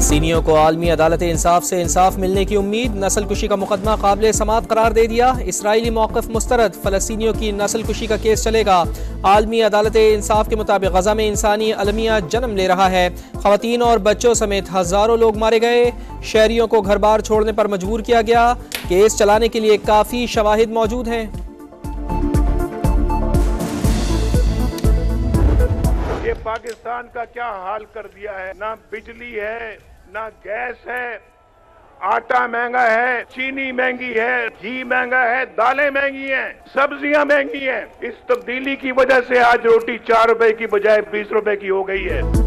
फ़लस्तीनियों को आलमी अदालत इंसाफ से इंसाफ मिलने की उम्मीद। नस्ल कुशी का मुकदमा काबिल समाअत करार दे दिया। इसराइली मौक़िफ़ मुस्तरद। फ़लस्तीनियों की नस्ल कुशी का केस चलेगा। आलमी अदालत इंसाफ के मुताबिक गज़ा में इंसानी अलमिया जन्म ले रहा है। ख़वातीन और बच्चों समेत हज़ारों लोग मारे गए। शहरियों को घर बार छोड़ने पर मजबूर किया गया। केस चलाने के लिए काफ़ी शवाहिद मौजूद हैं। ये पाकिस्तान का क्या हाल कर दिया है। ना बिजली है, ना गैस है, आटा महंगा है, चीनी महंगी है, घी महंगा है, दालें महंगी हैं, सब्जियां महंगी हैं। इस तब्दीली की वजह से आज रोटी 4 रुपए की बजाय 20 रुपए की हो गई है।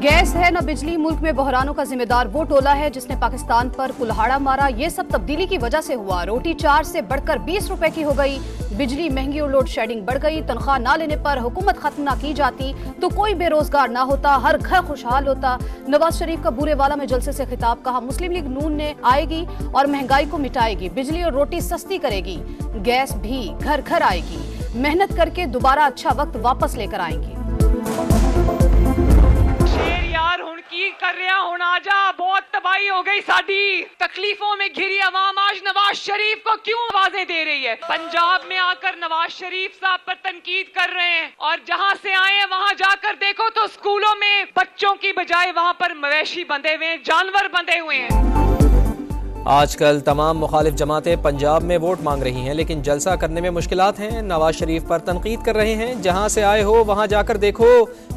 गैस है न बिजली। मुल्क में बहरानों का जिम्मेदार वो टोला है जिसने पाकिस्तान पर कुल्हाड़ा मारा। ये सब तब्दीली की वजह से हुआ। रोटी 4 से बढ़कर 20 रुपए की हो गई। बिजली महंगी और लोड शेडिंग बढ़ गई। तनख्वाह ना लेने पर हुकूमत खत्म ना की जाती तो कोई बेरोजगार ना होता, हर घर खुशहाल होता। नवाज शरीफ का बूरेवाला में जलसे से खिताब। कहा मुस्लिम लीग नून ने आएगी और महंगाई को मिटाएगी। बिजली और रोटी सस्ती करेगी। गैस भी घर घर आएगी। मेहनत करके दोबारा अच्छा वक्त वापस लेकर आएंगी। की कर रहा हूं आजा, बहुत तबाही हो गई साडी। तकलीफों में घिरी अवाम आज नवाज शरीफ को क्यों आवाजें दे रही है। पंजाब में आकर नवाज शरीफ साहब पर तनकीद कर रहे हैं और जहां से आए हैं वहां जाकर देखो तो स्कूलों में बच्चों की बजाय वहां पर मवेशी बंधे हुए हैं, जानवर बंधे हुए हैं। आजकल तमाम मुखालिफ जमातें पंजाब में वोट मांग रही हैं, लेकिन जलसा करने में मुश्किलात हैं। नवाज शरीफ पर तनकीद कर रहे हैं। जहां से आए हो वहां जाकर देखो,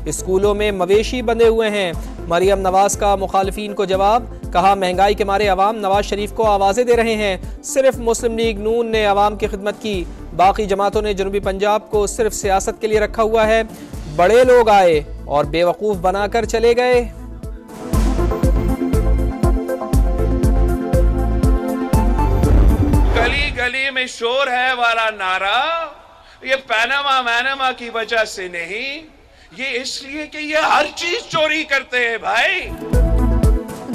स्कूलों में मवेशी बंधे हुए हैं। मरियम नवाज का मुखालिफिन को जवाब। कहा महंगाई के मारे अवाम नवाज शरीफ को आवाज़ें दे रहे हैं। सिर्फ मुस्लिम लीग नून ने अवाम की खिदमत की। बाकी जमातों ने जनूबी पंजाब को सिर्फ सियासत के लिए रखा हुआ है। बड़े लोग आए और बेवकूफ़ बनाकर चले गए। गली गली में शोर है वाला नारा ये पैनामा की वजह से नहीं, ये इसलिए कि ये हर चीज चोरी करते हैं भाई।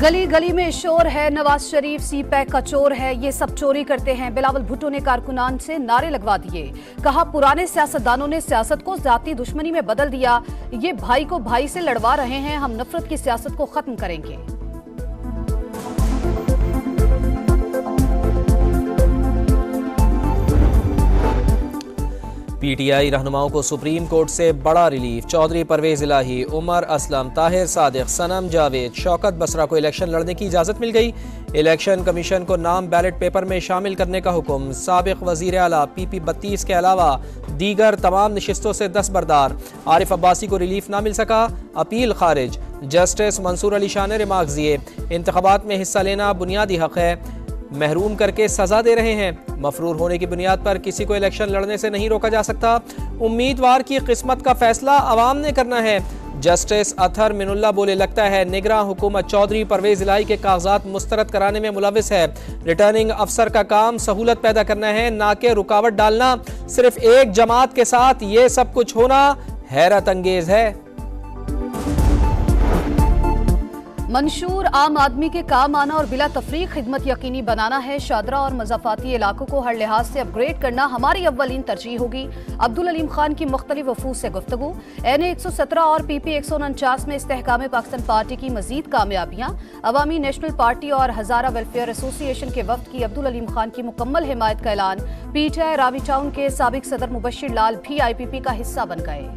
गली गली में शोर है, नवाज शरीफ सी पैक का चोर है, ये सब चोरी करते हैं। बिलावल भुट्टो ने कारकुनान से नारे लगवा दिए। कहा पुराने सियासतदानों ने सियासत को जाती दुश्मनी में बदल दिया। ये भाई को भाई से लड़वा रहे हैं। हम नफरत की सियासत को खत्म करेंगे। पीटीआई रहनुमाओं को सुप्रीम कोर्ट से बड़ा रिलीफ। चौधरी परवेज इलाही, उमर असलम, ताहिर सादिक, सनम जावेद, शौकत बसरा को इलेक्शन लड़ने की इजाज़त मिल गई। इलेक्शन कमीशन को नाम बैलेट पेपर में शामिल करने का हुक्म। साबिक वजीर आला PP 32 के अलावा दीगर तमाम नशिस्तों से दस्तबरदार। आरिफ अब्बासी को रिलीफ ना मिल सका, अपील खारिज। जस्टिस मंसूर अली शाह ने रिमार्क्स दिए। इंतखाबात में हिस्सा लेना बुनियादी हक है, महरूम करके सजा दे रहे हैं। मफरूर होने की बुनियाद पर किसी को इलेक्शन लड़ने से नहीं रोका जा सकता। उम्मीदवार की किस्मत का फैसला अवाम ने करना है। जस्टिस अथर मिनुल्ला बोले लगता है निगरान हुकूमत चौधरी परवेज इलाही के कागजात मुस्तरद कराने में मुलविस है। रिटर्निंग अफसर का काम सहूलत पैदा करना है, ना कि रुकावट डालना। सिर्फ एक जमात के साथ ये सब कुछ होना हैरत अंगेज है। मंशूर आम आदमी के काम आना और बिला तफरीक खिदमत यकीनी बनाना है। शादरा और मज़ाफ़ाती इलाकों को हर लिहाज से अपग्रेड करना हमारी अव्वलीन तरजीह होगी। अब्दुल अलीम खान की मुख्तलिफ वफूद से गुफ्तगू। NA 117 और PP 149 में इस्तेहकाम पाकिस्तान पार्टी की मजीद कामयाबियां। अवामी नेशनल पार्टी और हज़ारा वेलफेयर एसोसिएशन के वफ्द की अब्दुल अलीम खान की मुकम्मल हिमायत का ऐलान। PTI रावी टाउन के साबिक सदर मुबश्शिर लाल भी IPP का हिस्सा बन गए।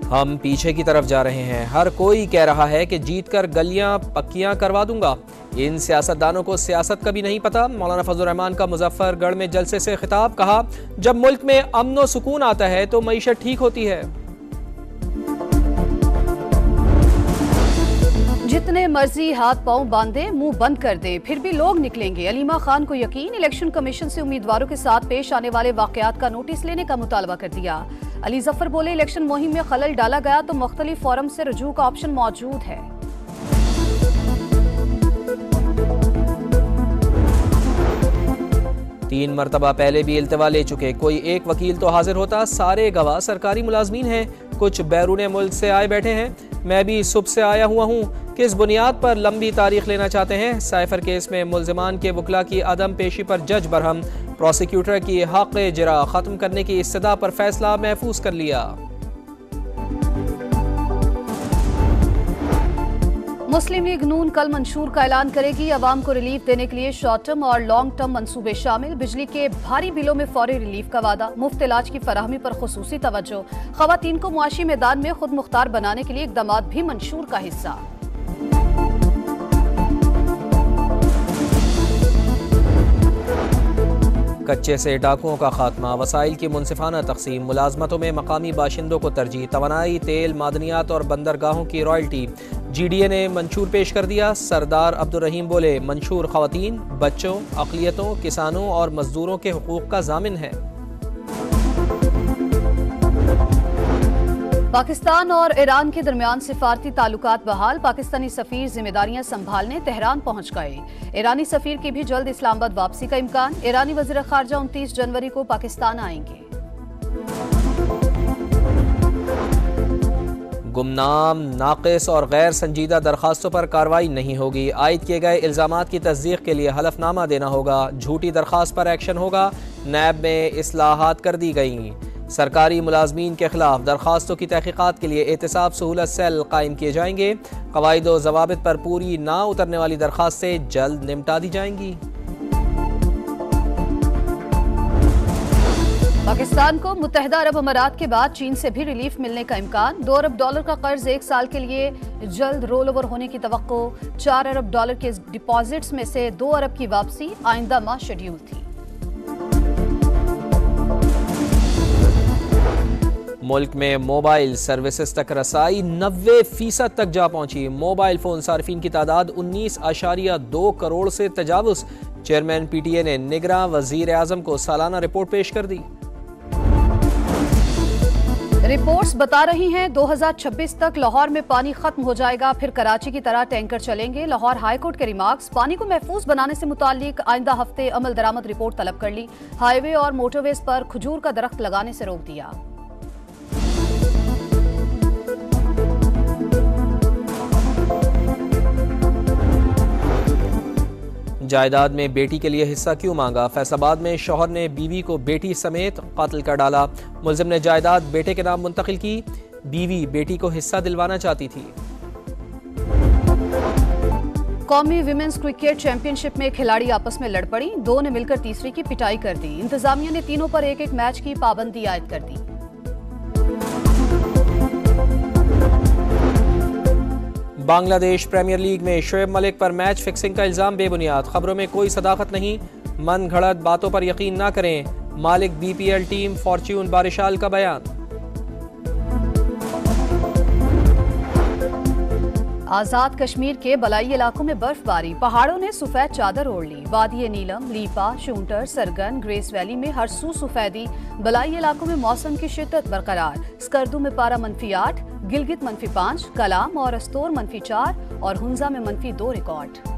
हम पीछे की तरफ जा रहे हैं। हर कोई कह रहा है कि जीतकर गलियां पक्कियां करवा दूंगा। इन सियासतदानों को सियासत का भी नहीं पता। मौलाना फजलुर रहमान का मुजफ्फरगढ़ में जलसे से खिताब। कहा जब मुल्क में अमन व सुकून आता है तो मईशत ठीक होती है। जितने मर्जी हाथ पांव बांधे, मुंह बंद कर दे, फिर भी लोग निकलेंगे। अलीमा खान को यकीन। इलेक्शन कमीशन से उम्मीदवारों के साथ पेश आने वाले वाकयात का नोटिस लेने का मुतालबा कर दिया। अली जफर बोले इलेक्शन मुहिम में खलल डाला गया तो मुख्तलिफ फोरम से रजू का ऑप्शन मौजूद है। 3 मरतबा पहले भी इल्तवा ले चुके। कोई एक वकील तो हाजिर होता। सारे गवाह सरकारी मुलाजमीन हैं। कुछ बैरून मुल्क से आए बैठे हैं। मैं भी सुबह से आया हुआ हूँ। किस बुनियाद पर लंबी तारीख लेना चाहते हैं? साइफर केस में मुल्जिमान के वकला की अदम पेशी पर जज बरहम। प्रोसिक्यूटर की हक जिरा खत्म करने की इस्तदा पर फैसला महफूज कर लिया। मुस्लिम लीग नून कल मंशूर का ऐलान करेगी। अवाम को रिलीफ देने के लिए शॉर्ट टर्म और लॉन्ग टर्म मंसूबे शामिल। बिजली के भारी बिलों में फौरी रिलीफ का वादा। मुफ्त इलाज की फराहमी पर खुसूसी तवज्जो। खवातीन को मुआशी मैदान में खुद मुख्तार बनाने के लिए इकदामात भी मंशूर का हिस्सा। कच्चे से डाकुओं का खात्मा, वसाइल की मुनसिफाना तकसीम, मुलाजमतों में मकामी बाशिंदों को तरजीह, तवानाई, तेल, मादनियात और बंदरगाहों की रॉयल्टी। GDA ने मंशूर पेश कर दिया। सरदार अब्दुल रहीम बोले, मंशूर खवातीन, बच्चों, अक़लियतों, किसानों और मजदूरों के हुकूक का जामिन है। पाकिस्तान और ईरान के दरमियान सिफारती ताल्लुकात बहाल। पाकिस्तानी सफीर जिम्मेदारियां संभालने तेहरान पहुंच गए। ईरानी सफीर की भी जल्द इस्लामाबाद वापसी का इम्कान। ईरानी वज़ीर ख़ारजा 29 जनवरी को पाकिस्तान आएंगे। गुमनाम, नाक़िस और गैर संजीदा दरखास्तों पर कार्रवाई नहीं होगी। आयद किए गए इल्ज़ामात की तस्दीक के लिए हलफनामा देना होगा। झूठी दरखास्त पर एक्शन होगा। नैब में इस्लाहात कर दी गई। सरकारी मुलाजमीन के खिलाफ दरखास्तों की तहकीकात के लिए एहतसाब सहूलत सेल कायम किए जाएंगे। कवायद व ज़वाबित पर पूरी ना उतरने वाली दरखास्तें जल्द निपटा दी जाएंगी। पाकिस्तान को मुत्तहिदा अरब अमारात के बाद चीन से भी रिलीफ मिलने का इम्कान। $2 अरब का कर्ज 1 साल के लिए जल्द रोल ओवर होने की तवक्को। $4 अरब के डिपॉजिट्स में से $2 अरब की वापसी आइंदा माह शेड्यूल थी। मुल्क में मोबाइल सर्विसेज तक रसाई 90% तक जा पहुंची। मोबाइल फोन सार्फिन की तादाद 19.2 करोड़ से तजावुज। चेयरमैन PTA ने निगरां वजीर आजम को सालाना रिपोर्ट पेश कर दी। रिपोर्ट्स बता रही हैं 2026 तक लाहौर में पानी खत्म हो जाएगा, फिर कराची की तरह टैंकर चलेंगे। लाहौर हाईकोर्ट के रिमार्क्स। पानी को महफूज बनाने से मुताल्लिक आइंदा हफ्ते अमल दरामद रिपोर्ट तलब कर ली। हाईवे और मोटरवेज पर खजूर का दरख्त लगाने से रोक दिया। जायदाद में बेटी के लिए हिस्सा क्यों मांगा? फैसलाबाद में शौहर ने बीवी को बेटी समेत कत्ल कर डाला। मुलजिम ने जायदाद बेटे के नाम मुंतकिल की। बीवी बेटी को हिस्सा दिलवाना चाहती थी। कौमी विमेंस क्रिकेट चैंपियनशिप में खिलाड़ी आपस में लड़ पड़ी। 2 ने मिलकर तीसरी की पिटाई कर दी। इंतजामिया ने तीनों पर एक मैच की पाबंदी आयद कर दी। बांग्लादेश प्रीमियर लीग में शोएब मलिक पर मैच फिक्सिंग का इल्जाम बेबुनियाद। खबरों में कोई सदाकत नहीं। मन घड़त बातों पर यकीन ना करें। मालिक BPL टीम फॉर्च्यून बारिशाल का बयान। आजाद कश्मीर के बलाई इलाकों में बर्फबारी। पहाड़ों ने सफेद चादर ओढ़ ली। वादी नीलम, लीपा, शूंटर, सरगन, ग्रेस वैली में हर सू सफेदी। बलाई इलाकों में मौसम की शिद्दत बरकरार। स्कर्दू में पारा -8, गिलगित -5, कलाम और अस्तोर -4 और हुंजा में -2 रिकॉर्ड।